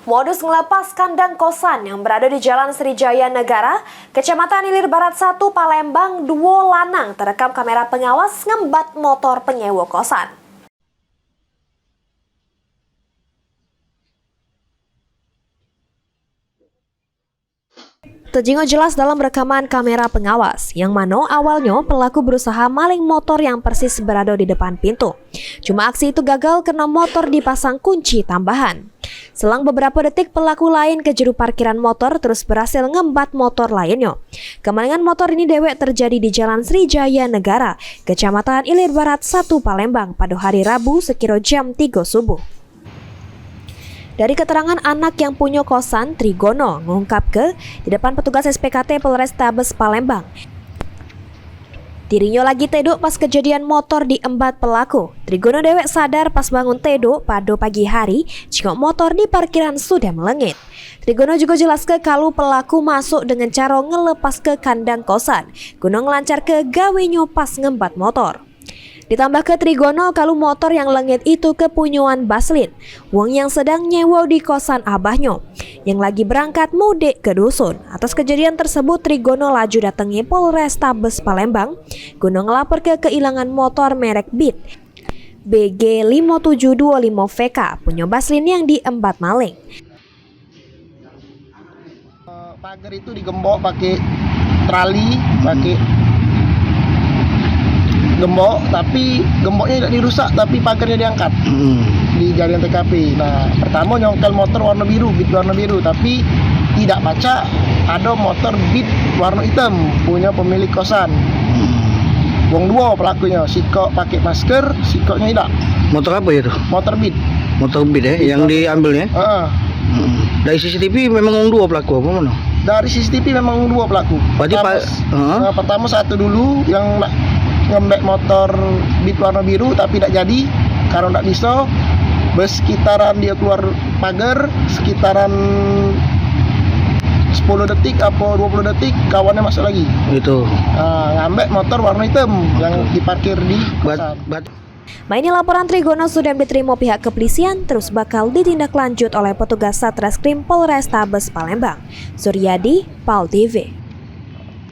Modus ngelepas kandang kosan yang berada di Jalan Srijaya Negara, Kecamatan Ilir Barat 1, Palembang, duo lanang terekam kamera pengawas ngembat motor penyewa kosan. Terjingo jelas dalam rekaman kamera pengawas, yang mana awalnya pelaku berusaha maling motor yang persis berada di depan pintu. Cuma aksi itu gagal karena motor dipasang kunci tambahan. Selang beberapa detik pelaku lain ke juru parkiran motor terus berhasil ngembat motor lainnya. Kemalingan motor ini dewek terjadi di Jalan Srijaya Negara, Kecamatan Ilir Barat 1, Palembang pada hari Rabu sekira jam 3 subuh. Dari keterangan anak yang punya kosan, Trigono mengungkap di depan petugas SPKT Polrestabes Palembang. Dirinya lagi teduk pas kejadian motor diembat pelaku. Trigono dewek sadar pas bangun teduk pada pagi hari jika motor di parkiran sudah melengit. Trigono juga jelas kalau pelaku masuk dengan cara ngelepas ke kandang kosan, guna ngelancar ke gawenyo pas ngembat motor. Ditambah ke Trigono kalau motor yang lengit itu kepunyaan Baslin, wong yang sedang nyewa di kosan abahnya, yang lagi berangkat mudik ke dusun. Atas kejadian tersebut, Trigono laju datangi Polrestabes Palembang, guna ngelapor ke kehilangan motor merek Beat BG 5725VK punya Baslin yang diembat maling. Pagar itu digembok pakai trali, pakai gembok, tapi gemboknya tidak dirusak, tapi pagarnya diangkat di jaringan TKP. Nah, pertama nyongkel motor warna biru, Beat warna biru, tapi tidak baca ada motor Beat warna hitam punya pemilik kosan. Wong dua pelakunya, sikok pakai masker, sikoknya tidak. Motor apa itu? Motor Beat. Motor Beat ya, yang diambilnya? Dari CCTV memang wong dua pelaku apa mana? Dari CCTV memang dua pelaku. Berarti pertama satu dulu yang ngembek motor Beat warna biru tapi tidak jadi karena tidak bisa. Sekitaran dia keluar pagar, sekitaran 10 detik apa 20 detik kawannya masuk lagi. Itu. Ngambek motor warna hitam yang diparkir di kosan. Ini laporan Trigono sudah diterima pihak kepolisian, terus bakal ditindaklanjut oleh petugas Satreskrim Polrestabes Palembang. Suryadi, PAL TV.